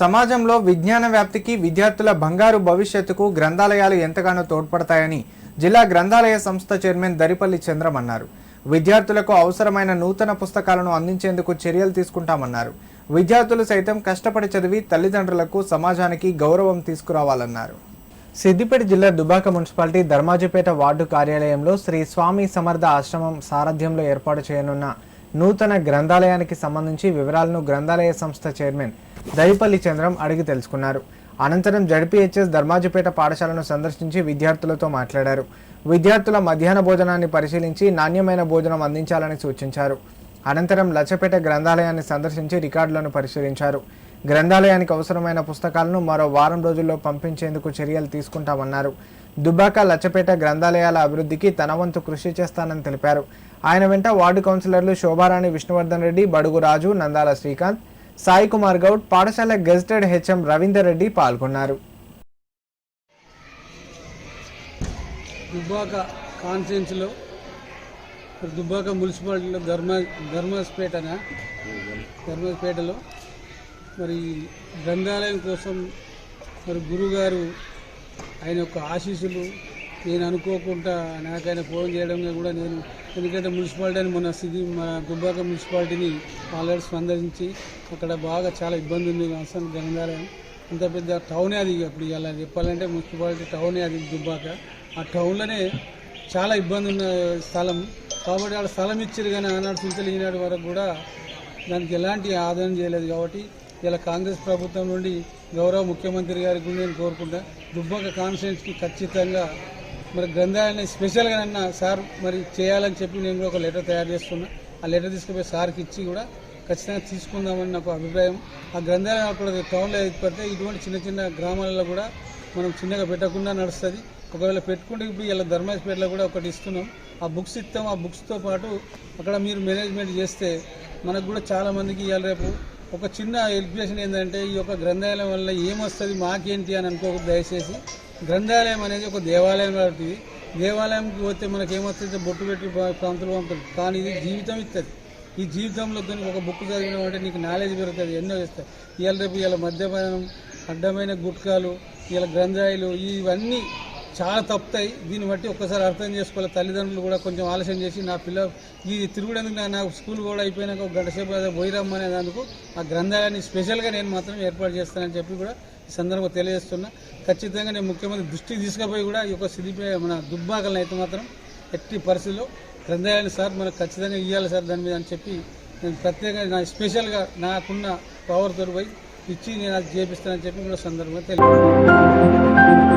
సమాజంలో విజ్ఞాన వ్యాప్తికి విద్యార్థుల బంగారు భవిష్యత్తుకు గ్రంథాలయాలు ఎంతగానో తోడ్పడతాయని జిల్లా గ్రంథాలయ సంస్థ చైర్మన్ దరిపల్లి చంద్రం అన్నారు. విద్యార్థులకు అవసరమైన నూతన పుస్తకాలను అందించేందుకు చర్యలు తీసుకుంటామన్నారు. విద్యార్థులు సైతం కష్టపడి చదివి తల్లిదండ్రులకు సమాజానికి గౌరవం తీసుకురావాలన్నారు. సిద్దిపేట జిల్లా దుబ్బాక మున్సిపాలిటీ ధర్మాజిపేట వార్డు కార్యాలయంలో శ్రీ స్వామి సమర్థ ఆశ్రమం సారథ్యంలో ఏర్పాటు చేయనున్న నూతన గ్రంథాలయానికి సంబంధించి వివరాలను గ్రంథాలయ సంస్థ చైర్మన్ దరిపల్లి చంద్రం అడిగి తెలుసుకున్నారు. అనంతరం జడ్పీహెచ్ఎస్ ధర్మాజిపేట పాఠశాలను సందర్శించి విద్యార్థులతో మాట్లాడారు. విద్యార్థుల మధ్యాహ్న భోజనాన్ని పరిశీలించి నాణ్యమైన భోజనం అందించాలని సూచించారు. అనంతరం లచ్చపేట గ్రంథాలయాన్ని సందర్శించి రికార్డులను పరిశీలించారు. గ్రంథాలయానికి అవసరమైన పుస్తకాలను మరో వారం రోజుల్లో పంపించేందుకు చర్యలు తీసుకుంటామన్నారు. దుబ్బాక లచ్చపేట గ్రంథాలయాల అభివృద్ధికి తన వంతు కృషి చేస్తానని తెలిపారు. ఆయన వెంట వార్డు కౌన్సిలర్లు శోభారాణి విష్ణువర్ధన్ రెడ్డి, బడుగు రాజు, నందాల శ్రీకాంత్, సాయి కుమార్ గౌడ్, పాఠశాల గెజిటెడ్ హెచ్ఎం రవీందర్ రెడ్డి పాల్గొన్నారు. దుబ్బాక కాన్స్టిట్యున్సీలో దుబ్బాక మున్సిపాలిటీలో ధర్మాజిపేటలో మరి గ్రంథాలయం కోసం మరి గురుగారు ఆయన యొక్క ఆశీస్సులు నేను అనుకోకుండా నాకైనా ఫోన్ చేయడం కూడా నేను ఎందుకంటే మున్సిపాలిటీని మన దుబ్బాక మున్సిపాలిటీని ఆల్రెడీ స్పందించి అక్కడ బాగా చాలా ఇబ్బంది ఉంది. అసలు గ్రంథాలయం అంత పెద్ద టౌనే అది, ఇప్పుడు ఇలా చెప్పాలంటే మున్సిపాలిటీ టౌనే అది దుబ్బాక. ఆ టౌన్లోనే చాలా ఇబ్బంది ఉన్న స్థలం కాబట్టి ఆడ స్థలం ఇచ్చారు, కానీ ఆనాడు చింతలు ఈనాడు వరకు కూడా దానికి ఎలాంటి ఆదాయం చేయలేదు. కాబట్టి ఇలా కాంగ్రెస్ ప్రభుత్వం నుండి గౌరవ ముఖ్యమంత్రి గారికి నేను కోరుకుంటా దుబ్బాక కాన్స్టిట్యున్సీకి ఖచ్చితంగా మరి గ్రంథాలయాన్ని స్పెషల్గా అన్న సార్ మరి చేయాలని చెప్పి నేను కూడా ఒక లెటర్ తయారు చేస్తున్నా. ఆ లెటర్ తీసుకుపోయి సార్కి ఇచ్చి కూడా ఖచ్చితంగా తీసుకుందామని నాకు అభిప్రాయం. ఆ గ్రంథాలయం అక్కడ టౌన్లో ఏర్పడితే ఇటువంటి చిన్న చిన్న గ్రామాలలో కూడా మనం చిన్నగా పెట్టకుండా నడుస్తుంది. ఒకవేళ పెట్టుకుంటే ఇప్పుడు ఇలా ధర్మాజిపేటలో కూడా ఒకటి ఇస్తున్నాం, ఆ బుక్స్ ఇస్తాం. ఆ బుక్స్తో పాటు అక్కడ మీరు మేనేజ్మెంట్ చేస్తే మనకు కూడా చాలామందికి ఇవాళ రేపు ఒక చిన్న ఎడ్యుకేషన్ ఏంటంటే ఈ యొక్క గ్రంథాలయం వల్ల ఏమొస్తుంది మాకేంటి అని అనుకోకూడదు. దయచేసి గ్రంథాలయం అనేది ఒక దేవాలయం కాబట్టి దేవాలయంకి పోతే మనకి ఏమొస్తుంది, బొట్టు పెట్టి ప్రాంతంలో ఉంటుంది, కానీ ఇది జీవితం ఇస్తుంది. ఈ జీవితంలో ఒక బుక్ చదివినాం అంటే నీకు నాలెడ్జ్ పెరుగుతుంది, ఎన్నో చేస్తాయి. ఇవాళ రేపు ఇలా మద్యపానం, అడ్డమైన గుట్కాలు, ఇలా గ్రంథాలయాలు ఇవన్నీ చాలా తప్పుతాయి. దీన్ని బట్టి ఒక్కసారి అర్థం చేసుకోవాలి. తల్లిదండ్రులు కూడా కొంచెం ఆలస్యం చేసి నా పిల్ల ఈ తిరుగుడేందుకు నాకు స్కూల్ కూడా అయిపోయినాక ఒక గంట సేపు పోయి రమ్మనేందుకు ఆ గ్రంథాలయాన్ని స్పెషల్గా నేను మాత్రం ఏర్పాటు చేస్తానని చెప్పి కూడా ఈ సందర్భంగా తెలియజేస్తున్నా. ఖచ్చితంగా నేను ముఖ్యమంత్రి దృష్టికి తీసుకుపోయి కూడా ఈ యొక్క సిద్దిపేట మన దుబ్బాకలను అయితే మాత్రం ఎట్టి పరిస్థితుల్లో గ్రంథాలయాన్ని సార్ మనకు ఖచ్చితంగా ఇవ్వాలి సార్ దాని మీద అని చెప్పి నేను ప్రత్యేకంగా నా స్పెషల్గా నాకున్న పవర్తో పోయి ఇచ్చి నేను అది చేపిస్తానని చెప్పి కూడా సందర్భంగా తెలియజేస్తాను.